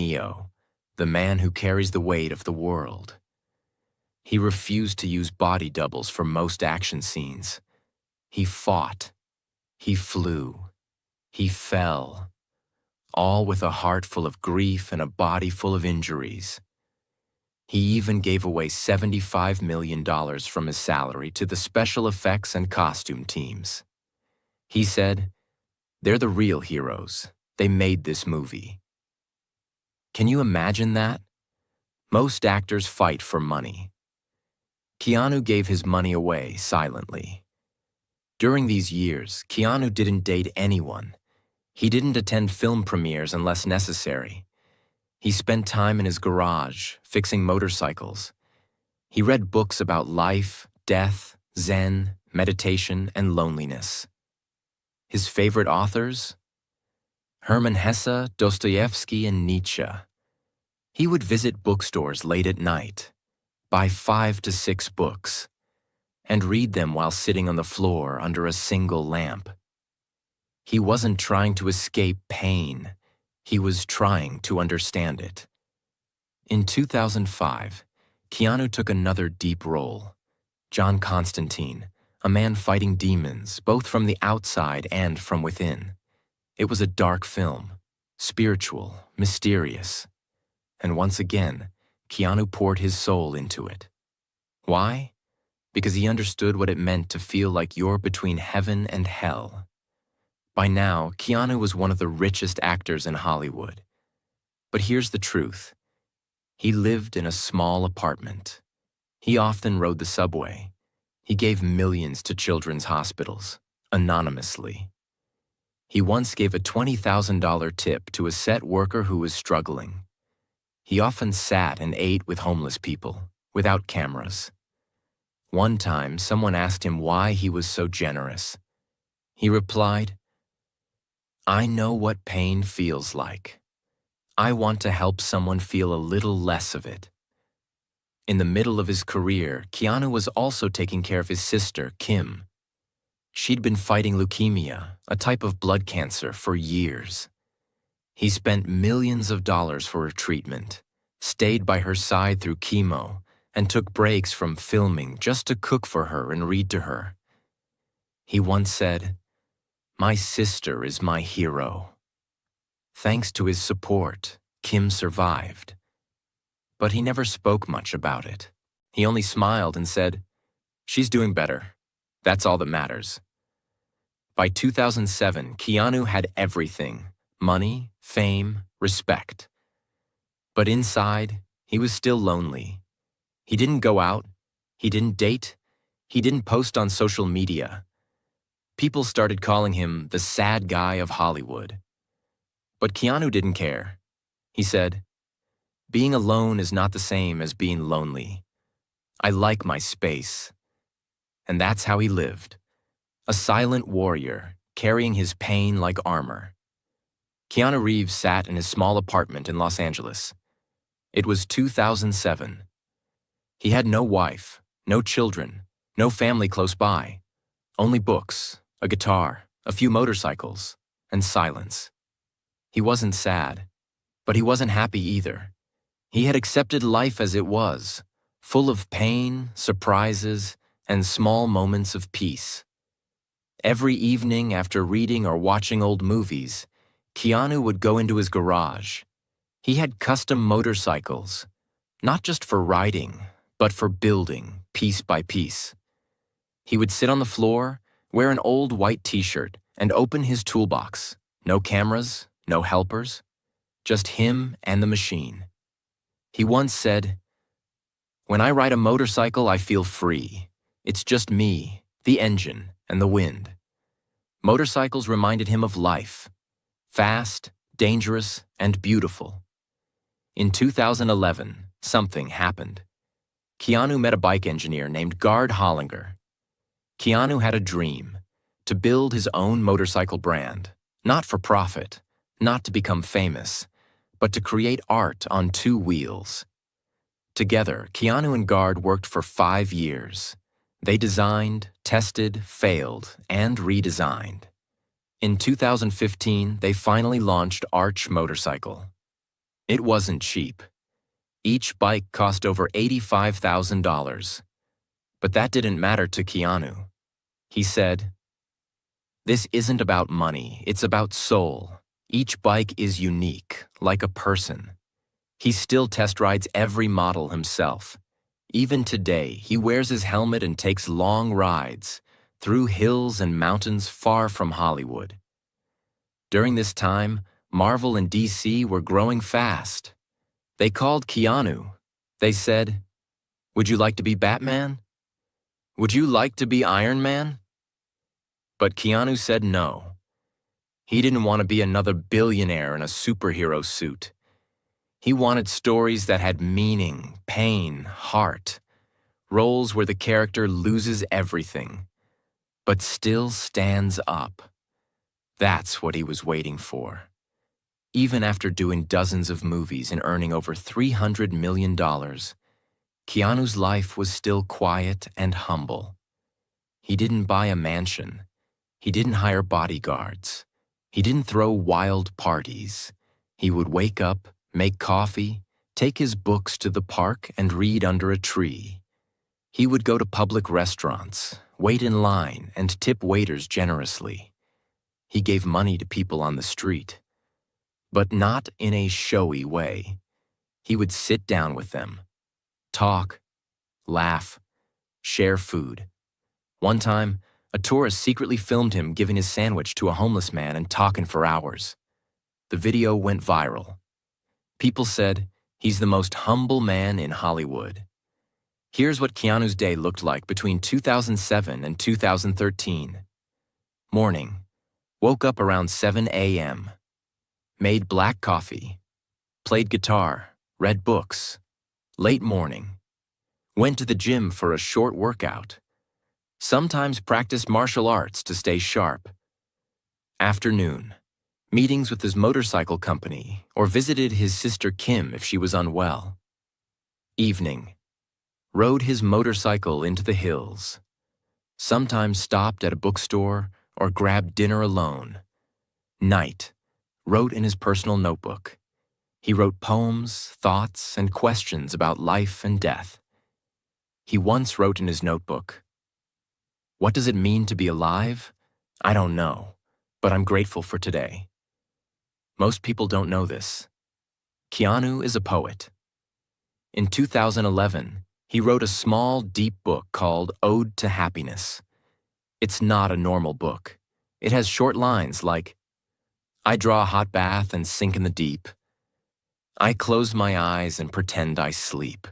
Neo, the man who carries the weight of the world. He refused to use body doubles for most action scenes. He fought, he flew, he fell, all with a heart full of grief and a body full of injuries. He even gave away $75 million from his salary to the special effects and costume teams. He said, "They're the real heroes. They made this movie." Can you imagine that? Most actors fight for money. Keanu gave his money away silently. During these years, Keanu didn't date anyone. He didn't attend film premieres unless necessary. He spent time in his garage, fixing motorcycles. He read books about life, death, Zen, meditation, and loneliness. His favorite authors? Hermann Hesse, Dostoevsky, and Nietzsche. He would visit bookstores late at night, buy 5 to 6 books, and read them while sitting on the floor under a single lamp. He wasn't trying to escape pain. He was trying to understand it. In 2005, Keanu took another deep role. John Constantine, a man fighting demons, both from the outside and from within. It was a dark film, spiritual, mysterious. And once again, Keanu poured his soul into it. Why? Because he understood what it meant to feel like you're between heaven and hell. By now, Keanu was one of the richest actors in Hollywood. But here's the truth. He lived in a small apartment. He often rode the subway. He gave millions to children's hospitals, anonymously. He once gave a $20,000 tip to a set worker who was struggling. He often sat and ate with homeless people, without cameras. One time, someone asked him why he was so generous. He replied, "I know what pain feels like. I want to help someone feel a little less of it." In the middle of his career, Keanu was also taking care of his sister, Kim. She'd been fighting leukemia, a type of blood cancer, for years. He spent millions of dollars for her treatment, stayed by her side through chemo, and took breaks from filming just to cook for her and read to her. He once said, "My sister is my hero." Thanks to his support, Kim survived. But he never spoke much about it. He only smiled and said, "She's doing better. That's all that matters." By 2007, Keanu had everything: money, fame, respect. But inside, he was still lonely. He didn't go out, he didn't date, he didn't post on social media. People started calling him the sad guy of Hollywood. But Keanu didn't care. He said, "Being alone is not the same as being lonely. I like my space." And that's how he lived. A silent warrior, carrying his pain like armor. Keanu Reeves sat in his small apartment in Los Angeles. It was 2007. He had no wife, no children, no family close by. Only books, a guitar, a few motorcycles, and silence. He wasn't sad, but he wasn't happy either. He had accepted life as it was, full of pain, surprises, and small moments of peace. Every evening after reading or watching old movies, Keanu would go into his garage. He had custom motorcycles, not just for riding, but for building, piece by piece. He would sit on the floor, wear an old white t-shirt, and open his toolbox. No cameras, no helpers, just him and the machine. He once said, "When I ride a motorcycle, I feel free. It's just me, the engine, and the wind." Motorcycles reminded him of life. Fast, dangerous, and beautiful. In 2011, something happened. Keanu met a bike engineer named Gard Hollinger. Keanu had a dream, to build his own motorcycle brand, not for profit, not to become famous, but to create art on 2 wheels. Together, Keanu and Gard worked for 5 years. They designed, tested, failed, and redesigned. In 2015, they finally launched Arch Motorcycle. It wasn't cheap. Each bike cost over $85,000. But that didn't matter to Keanu. He said, "This isn't about money, it's about soul. Each bike is unique, like a person." He still test rides every model himself. Even today, he wears his helmet and takes long rides through hills and mountains far from Hollywood. During this time, Marvel and DC were growing fast. They called Keanu. They said, "Would you like to be Batman? Would you like to be Iron Man?" But Keanu said no. He didn't want to be another billionaire in a superhero suit. He wanted stories that had meaning, pain, heart, roles where the character loses everything, but still stands up. That's what he was waiting for. Even after doing dozens of movies and earning over $300 million, Keanu's life was still quiet and humble. He didn't buy a mansion. He didn't hire bodyguards. He didn't throw wild parties. He would wake up, make coffee, take his books to the park, and read under a tree. He would go to public restaurants, wait in line, and tip waiters generously. He gave money to people on the street, but not in a showy way. He would sit down with them, talk, laugh, share food. One time, a tourist secretly filmed him giving his sandwich to a homeless man and talking for hours. The video went viral. People said, "He's the most humble man in Hollywood." Here's what Keanu's day looked like between 2007 and 2013. Morning. Woke up around 7 a.m. Made black coffee. Played guitar. Read books. Late morning. Went to the gym for a short workout. Sometimes practiced martial arts to stay sharp. Afternoon. Meetings with his motorcycle company or visited his sister Kim if she was unwell. Evening. Rode his motorcycle into the hills. Sometimes stopped at a bookstore or grabbed dinner alone. Night. Wrote in his personal notebook. He wrote poems, thoughts, and questions about life and death. He once wrote in his notebook, "What does it mean to be alive? I don't know, but I'm grateful for today." Most people don't know this. Keanu is a poet. In 2011, he wrote a small, deep book called Ode to Happiness. It's not a normal book. It has short lines like, "I draw a hot bath and sink in the deep. I close my eyes and pretend I sleep."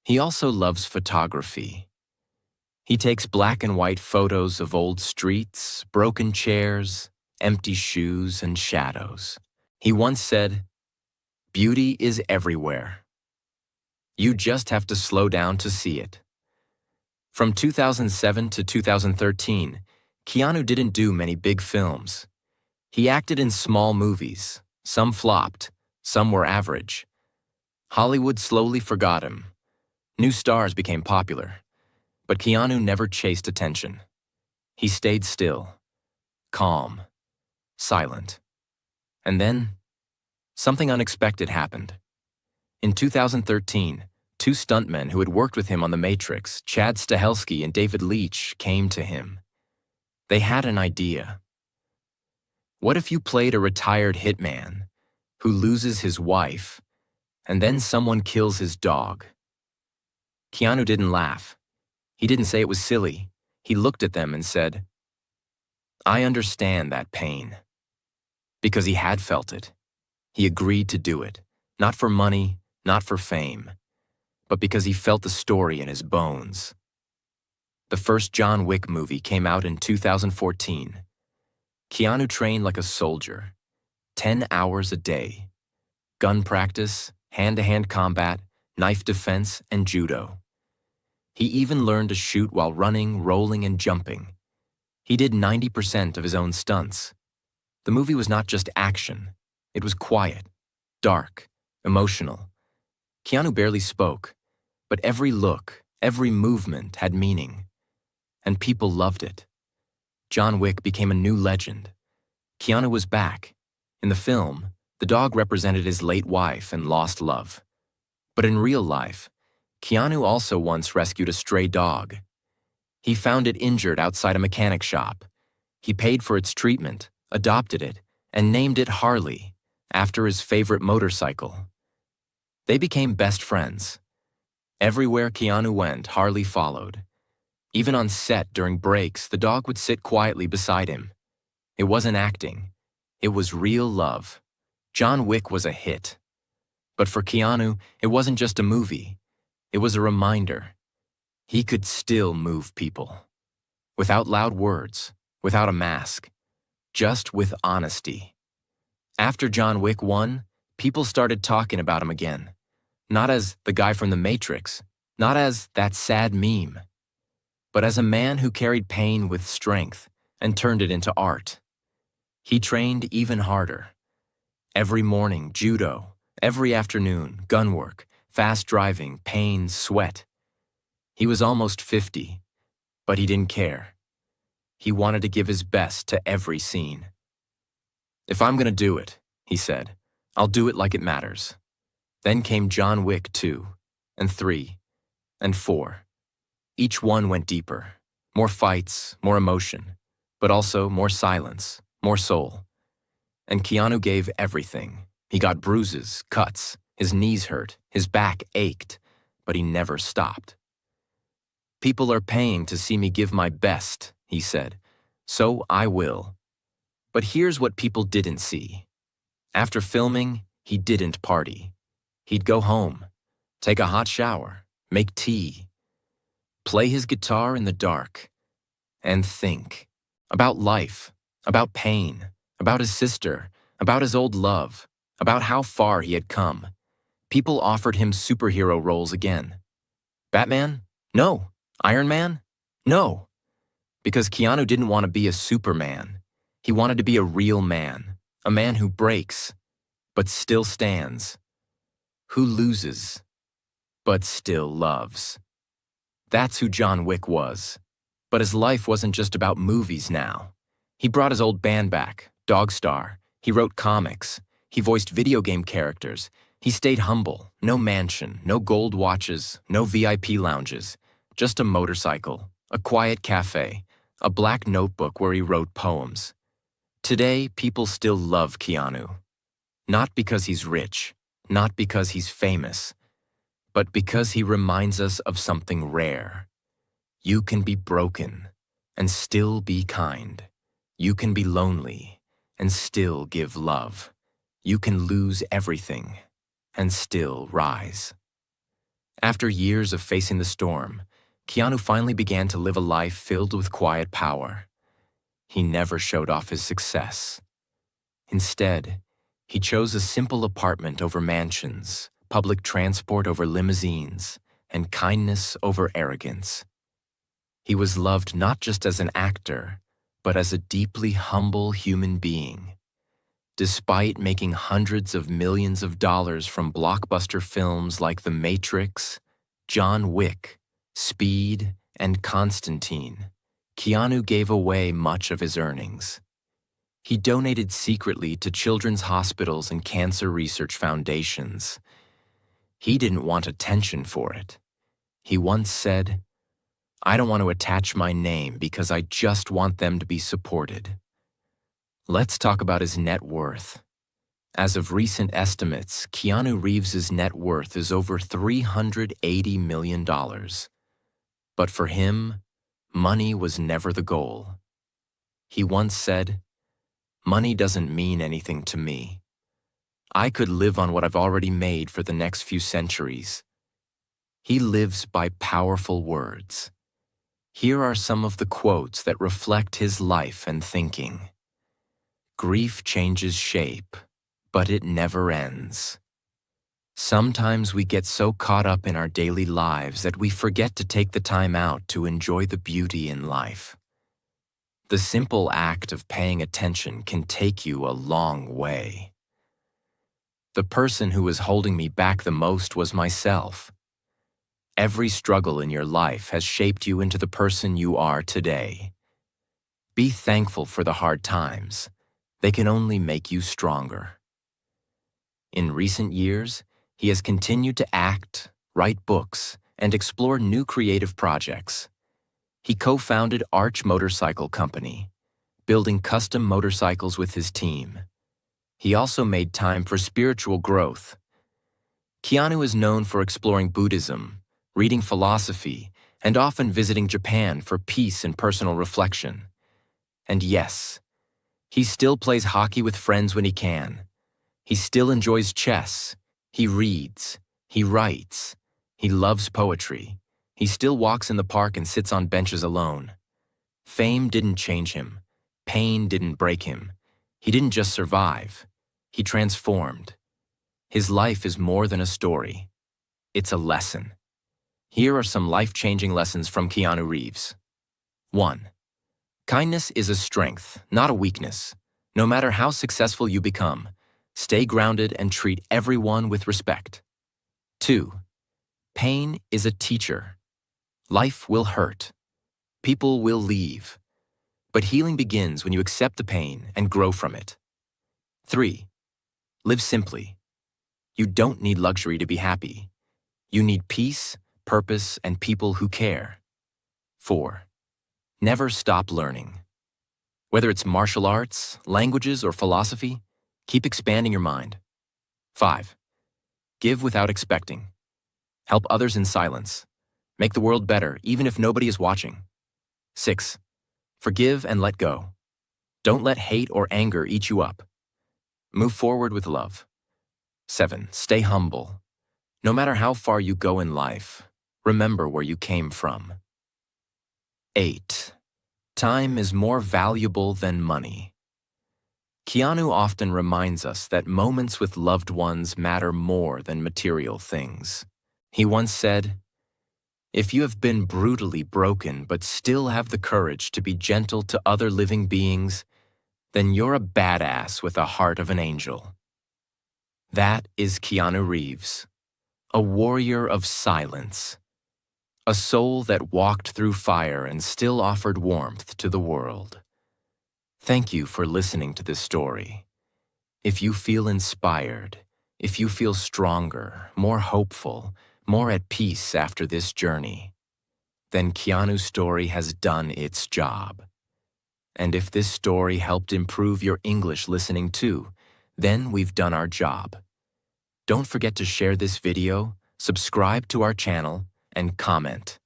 He also loves photography. He takes black and white photos of old streets, broken chairs, empty shoes, and shadows. He once said, "Beauty is everywhere. You just have to slow down to see it." From 2007 to 2013, Keanu didn't do many big films. He acted in small movies. Some flopped, some were average. Hollywood slowly forgot him. New stars became popular. But Keanu never chased attention. He stayed still, calm, silent. And then, something unexpected happened. In 2013, two stuntmen who had worked with him on The Matrix, Chad Stahelski and David Leitch, came to him. They had an idea. What if you played a retired hitman who loses his wife, and then someone kills his dog? Keanu didn't laugh. He didn't say it was silly. He looked at them and said, "I understand that pain." Because he had felt it. He agreed to do it, not for money, not for fame, but because he felt the story in his bones. The first John Wick movie came out in 2014. Keanu trained like a soldier, 10 hours a day. Gun practice, hand-to-hand combat, knife defense, and judo. He even learned to shoot while running, rolling, and jumping. He did 90% of his own stunts. The movie was not just action. It was quiet, dark, emotional. Keanu barely spoke, but every look, every movement had meaning. And people loved it. John Wick became a new legend. Keanu was back. In the film, The dog represented his late wife and lost love. But in real life, Keanu also once rescued a stray dog. He found it injured outside a mechanic shop. He paid for its treatment, adopted it, and named it Harley, after his favorite motorcycle. They became best friends. Everywhere Keanu went, Harley followed. Even on set during breaks, the dog would sit quietly beside him. It wasn't acting. It was real love. John Wick was a hit. But for Keanu, it wasn't just a movie. It was a reminder. He could still move people. Without loud words, without a mask, just with honesty. After John Wick 1, people started talking about him again. Not as the guy from The Matrix, not as that sad meme, but as a man who carried pain with strength and turned it into art. He trained even harder. Every morning, judo. Every afternoon, gun work, fast driving, pain, sweat. He was almost 50, but he didn't care. He wanted to give his best to every scene. "If I'm gonna do it," he said, "I'll do it like it matters." Then came John Wick 2, and 3, and 4. Each one went deeper. More fights, more emotion, but also more silence, more soul. And Keanu gave everything. He got bruises, cuts, his knees hurt, his back ached, but he never stopped. "People are paying to see me give my best," he said, "so I will." But here's what people didn't see. After filming, he didn't party. He'd go home, take a hot shower, make tea, play his guitar in the dark, and think about life, about pain, about his sister, about his old love, about how far he had come. People offered him superhero roles again. Batman? No. Iron Man? No. Because Keanu didn't want to be a Superman. He wanted to be a real man, a man who breaks, but still stands, who loses, but still loves. That's who John Wick was. But his life wasn't just about movies now. He brought his old band back, Dogstar. He wrote comics. He voiced video game characters. He stayed humble. No mansion, no gold watches, no VIP lounges. Just a motorcycle, a quiet cafe, a black notebook where he wrote poems. Today, people still love Keanu. Not because he's rich, not because he's famous, but because he reminds us of something rare. You can be broken and still be kind. You can be lonely and still give love. You can lose everything and still rise. After years of facing the storm, Keanu finally began to live a life filled with quiet power. He never showed off his success. Instead, he chose a simple apartment over mansions, public transport over limousines, and kindness over arrogance. He was loved not just as an actor, but as a deeply humble human being. Despite making hundreds of millions of dollars from blockbuster films like The Matrix, John Wick, Speed, and Constantine, Keanu gave away much of his earnings. He donated secretly to children's hospitals and cancer research foundations. He didn't want attention for it. He once said, "I don't want to attach my name because I just want them to be supported." Let's talk about his net worth. As of recent estimates, Keanu Reeves' net worth is over $380 million. But for him, money was never the goal. He once said, "Money doesn't mean anything to me. I could live on what I've already made for the next few centuries." He lives by powerful words. Here are some of the quotes that reflect his life and thinking. "Grief changes shape, but it never ends." Sometimes we get so caught up in our daily lives that we forget to take the time out to enjoy the beauty in life. The simple act of paying attention can take you a long way. "The person who was holding me back the most was myself." Every struggle in your life has shaped you into the person you are today. Be thankful for the hard times. They can only make you stronger. In recent years, he has continued to act, write books, and explore new creative projects. He co-founded Arch Motorcycle Company, building custom motorcycles with his team. He also made time for spiritual growth. Keanu is known for exploring Buddhism, reading philosophy, and often visiting Japan for peace and personal reflection. And yes, he still plays hockey with friends when he can. He still enjoys chess. He reads. He writes. He loves poetry. He still walks in the park and sits on benches alone. Fame didn't change him. Pain didn't break him. He didn't just survive. He transformed. His life is more than a story. It's a lesson. Here are some life-changing lessons from Keanu Reeves. 1. Kindness is a strength, not a weakness. No matter how successful you become, stay grounded and treat everyone with respect. 2. Pain is a teacher. Life will hurt. People will leave. But healing begins when you accept the pain and grow from it. 3. Live simply. You don't need luxury to be happy. You need peace, purpose, and people who care. 4. Never stop learning. Whether it's martial arts, languages, or philosophy, keep expanding your mind. 5. Give without expecting. Help others in silence. Make the world better, even if nobody is watching. 6. Forgive and let go. Don't let hate or anger eat you up. Move forward with love. 7. Stay humble. No matter how far you go in life, remember where you came from. 8. Time is more valuable than money. Keanu often reminds us that moments with loved ones matter more than material things. He once said, "If you have been brutally broken but still have the courage to be gentle to other living beings, then you're a badass with a heart of an angel." That is Keanu Reeves, a warrior of silence, a soul that walked through fire and still offered warmth to the world. Thank you for listening to this story. If you feel inspired, if you feel stronger, more hopeful, more at peace after this journey, then Keanu's story has done its job. And if this story helped improve your English listening too, then we've done our job. Don't forget to share this video, subscribe to our channel, and comment.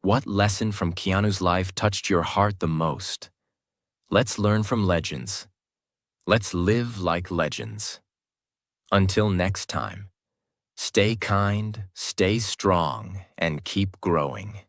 What lesson from Keanu's life touched your heart the most? Let's learn from legends. Let's live like legends. Until next time, stay kind, stay strong, and keep growing.